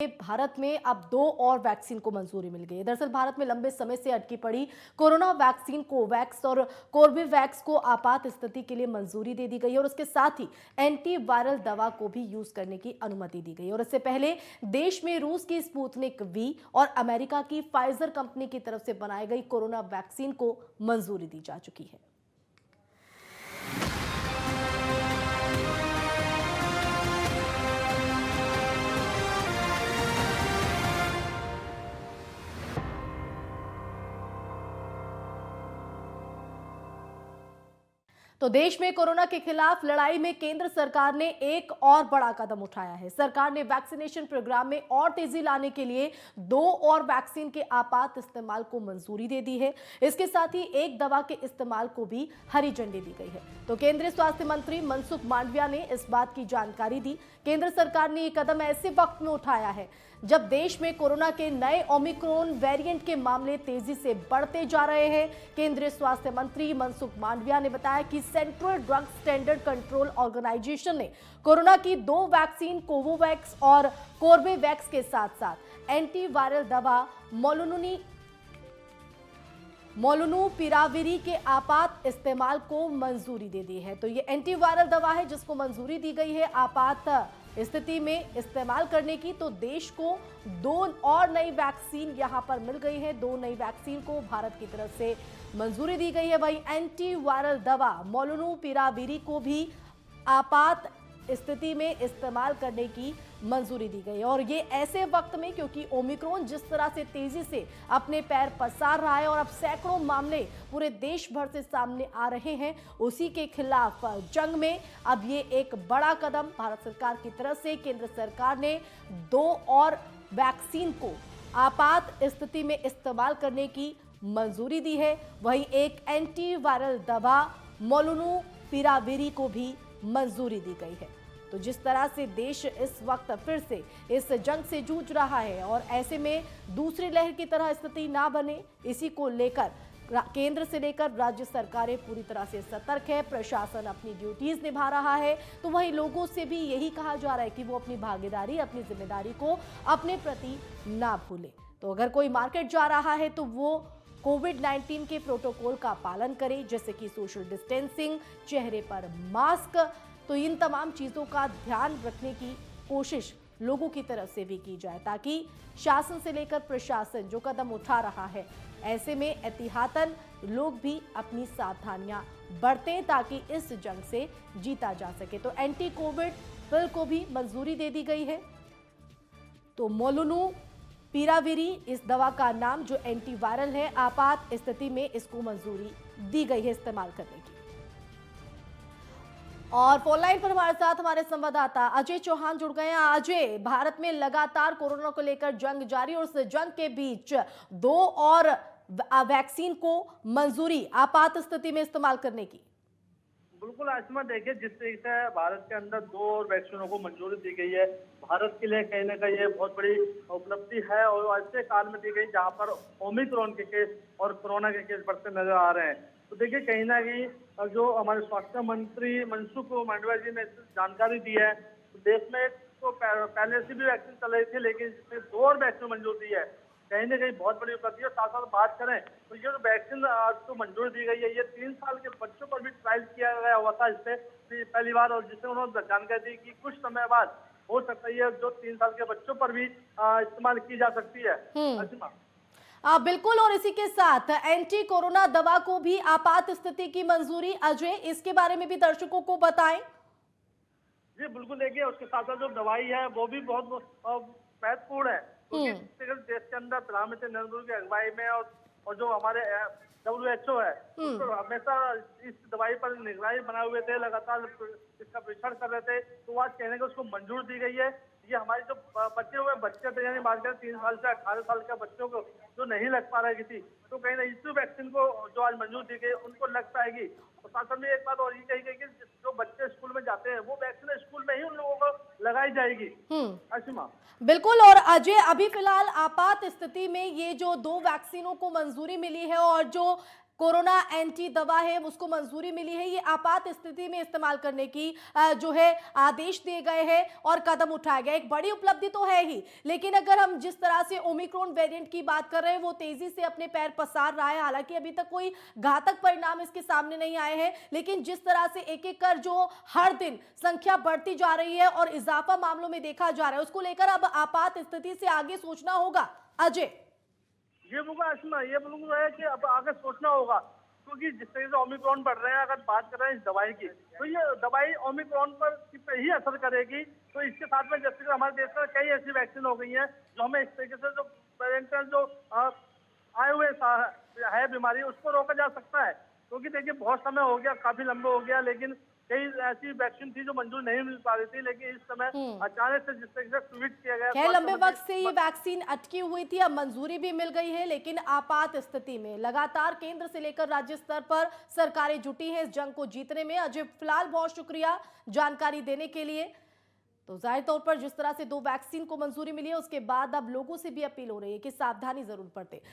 भारत में अब 2 और वैक्सीन को मंजूरी मिल गई है। दरअसल भारत में लंबे समय से अटकी पड़ी कोरोना वैक्सीन कोवैक्स और कोर्बेवैक्स को आपात स्थिति के लिए मंजूरी दे दी गई है और उसके साथ ही एंटीवायरल दवा को भी यूज करने की अनुमति दी गई है। और इससे पहले देश में रूस की स्पुतनिक वी और अमेरिका की फाइजर कंपनी की तरफ से बनाई गई कोरोना वैक्सीन को मंजूरी दी जा चुकी है। तो देश में कोरोना के खिलाफ लड़ाई में केंद्र सरकार ने एक और बड़ा कदम उठाया है। सरकार ने वैक्सीनेशन प्रोग्राम में और तेजी लाने के लिए 2 और वैक्सीन के आपात इस्तेमाल को मंजूरी दे दी है। इसके साथ ही एक दवा के इस्तेमाल को भी हरी झंडी दी गई है। तो केंद्रीय स्वास्थ्य मंत्री मनसुख मांडविया ने इस बात की जानकारी दी। केंद्र सरकार ने यह कदम ऐसे वक्त में उठाया है जब देश में कोरोना के नए ओमिक्रॉन वेरिएंट के मामले तेजी से बढ़ते जा रहे हैं। केंद्रीय स्वास्थ्य मंत्री मनसुख मांडविया ने बताया कि central drug standard control organization ने कोरोना की 2 वैक्सीन कोवोवैक्स और कोर्बेवैक्स के साथ साथ एंटीवायरल दवा मोलुनुपिराविर के आपात इस्तेमाल को मंजूरी दे दी है। तो ये एंटीवायरल दवा है जिसको मंजूरी दी गई है आपात स्थिति में इस्तेमाल करने की। तो देश को 2 और नई वैक्सीन यहां पर मिल गई है। 2 नई वैक्सीन को भारत की तरफ से मंजूरी दी गई है। वहीं एंटीवायरल दवा मोलुनुपिराविर को भी आपात स्थिति में इस्तेमाल करने की मंजूरी दी गई है। और ये ऐसे वक्त में क्योंकि ओमिक्रॉन जिस तरह से तेजी से अपने पैर पसार रहा है और अब सैकड़ों मामले पूरे देश भर से सामने आ रहे हैं, उसी के खिलाफ जंग में अब ये एक बड़ा कदम भारत सरकार की तरफ से केंद्र सरकार ने 2 और वैक्सीन को आपात स्थिति में इस्तेमाल करने की मंजूरी दी है। वहीं एक एंटीवायरल दवा मोलुनुपिराविर को भी मंजूरी दी गई है। तो जिस तरह से देश इस वक्त फिर से इस जंग से जूझ रहा है और ऐसे में दूसरी लहर की तरह स्थिति ना बने, इसी को लेकर केंद्र से लेकर राज्य सरकारें पूरी तरह से सतर्क है। प्रशासन अपनी ड्यूटीज निभा रहा है। तो वहीं लोगों से भी यही कहा जा रहा है कि वो अपनी भागीदारी, अपनी जिम्मेदारी को अपने प्रति ना भूले। तो अगर कोई मार्केट जा रहा है तो वो कोविड-19 के प्रोटोकॉल का पालन करें, जैसे कि सोशल डिस्टेंसिंग, चेहरे पर मास्क। तो इन तमाम चीजों का ध्यान रखने की कोशिश लोगों की तरफ से भी की जाए ताकि शासन से लेकर प्रशासन जो कदम उठा रहा है, ऐसे में एहतियातन लोग भी अपनी सावधानियां बरतें ताकि इस जंग से जीता जा सके। तो एंटी कोविड पिल को भी मंजूरी दे दी गई है। तो मोलुनुपिराविर इस दवा का नाम जो एंटीवायरल है, आपात स्थिति में इसको मंजूरी दी गई है इस्तेमाल करने की। और फोन लाइन पर हमारे साथ हमारे संवाददाता अजय चौहान जुड़ गए हैं। अजय, भारत में लगातार कोरोना को लेकर जंग जारी और उस जंग के बीच 2 और वैक्सीन को मंजूरी आपात स्थिति में इस्तेमाल करने की। बिल्कुल आसमा, देखिए जिस तरीके से भारत के अंदर 2 और वैक्सीनों को मंजूरी दी गई है, भारत के लिए कहीं ना कहीं ये बहुत बड़ी उपलब्धि है और ऐसे काल में दी गई जहां पर ओमिक्रॉन के केस और कोरोना के केस बढ़ते नजर आ रहे हैं। तो देखिए कहीं ना कहीं जो हमारे स्वास्थ्य मंत्री मनसुख मांडविया जी ने जानकारी दी है, तो देश में तो पहले से भी वैक्सीन चल रही थी, लेकिन इसमें 2 और वैक्सीन मंजूर दी है, कहीं ना कहीं बहुत बड़ी उपलब्धि है। साथ साथ बात करें तो ये जो वैक्सीन आज तो मंजूर दी गई है, ये 3 साल के बच्चों पर भी ट्रायल किया गया हुआ था इससे पहली बार, और जिससे उन्होंने जानकारी दी कि कुछ समय बाद हो सकता है जो 3 साल के बच्चों पर भी इस्तेमाल की जा सकती है। असीमा बिल्कुल, और इसी के साथ एंटी कोरोना दवा को भी आपात स्थिति की मंजूरी। अजय, इसके बारे में भी दर्शकों को बताएं। जी बिल्कुल, देखिए उसके साथ साथ जो दवाई है वो भी बहुत महत्वपूर्ण है, क्योंकि देश के अंदर प्रधानमंत्री नरेंद्र मोदी की अगुवाई में और जो हमारे WHO है, तो हमेशा इस दवाई पर निगरानी बनाए हुए थे, लगातार इसका परीक्षण कर रहे थे। तो आज कहने को उसको मंजूर दी गई है। ये हमारे जो बच्चे थे, यानी बात करें 3 साल से 18 साल के बच्चों को जो नहीं लग पा रही थी, तो कहीं ना इस वैक्सीन को जो आज मंजूर दी गई उनको लग पाएगी। और साथ में एक बात और ये कही गई कि जो बच्चे स्कूल में जाते हैं वो वैक्सीन स्कूल में ही उन लोगों को लगाई जाएगी। असीमा बिल्कुल, और अजय, अभी फिलहाल आपात स्थिति में ये जो 2 वैक्सीनों को मंजूरी मिली है और जो कोरोना एंटी दवा है उसको मंजूरी मिली है। ये आपात स्थिति में इस्तेमाल करने की जो है आदेश दिए गए हैं और कदम उठाया गया। एक बड़ी उपलब्धि तो है ही, लेकिन अगर हम जिस तरह से ओमिक्रॉन वेरिएंट की बात कर रहे हैं वो तेजी से अपने पैर पसार रहा है। हालांकि अभी तक कोई घातक परिणाम इसके सामने नहीं आए हैं, लेकिन जिस तरह से एक एक कर जो हर दिन संख्या बढ़ती जा रही है और इजाफा मामलों में देखा जा रहा है, उसको लेकर अब आपात स्थिति से आगे सोचना होगा। अजय, ये बिल्कुल है कि अब आगे सोचना होगा, क्योंकि जिस तरीके से ओमिक्रॉन बढ़ रहे हैं, अगर बात कर रहे हैं इस दवाई की, तो ये दवाई ओमिक्रॉन पर ही असर करेगी। तो इसके साथ में जैसे कि हमारे देश में कई ऐसी वैक्सीन हो गई हैं जो हमें इस तरीके से जो पेरेंटल जो आए हुए है बीमारी, उसको रोका जा सकता है। क्योंकि देखिए बहुत समय हो गया, काफी लंबा हो गया, लेकिन कई ऐसी वैक्सीन थी जो मंजूर नहीं मिल पा रही थी, लेकिन इस समय अचानक से जिस तरीके से स्विच किया गया, खैर लंबे वक्त से ये वैक्सीन अटकी हुई थी, अब मंजूरी भी मिल गई है। लेकिन आपात स्थिति में लगातार केंद्र से लेकर राज्य स्तर पर सरकारें जुटी हैं इस जंग को जीतने में। अजय, फिलहाल बहुत शुक्रिया जानकारी देने के लिए। तो जाहिर तौर पर जिस तरह से 2 वैक्सीन को मंजूरी मिली है, उसके बाद अब लोगों से भी अपील हो रही है कि सावधानी जरूर बरतें।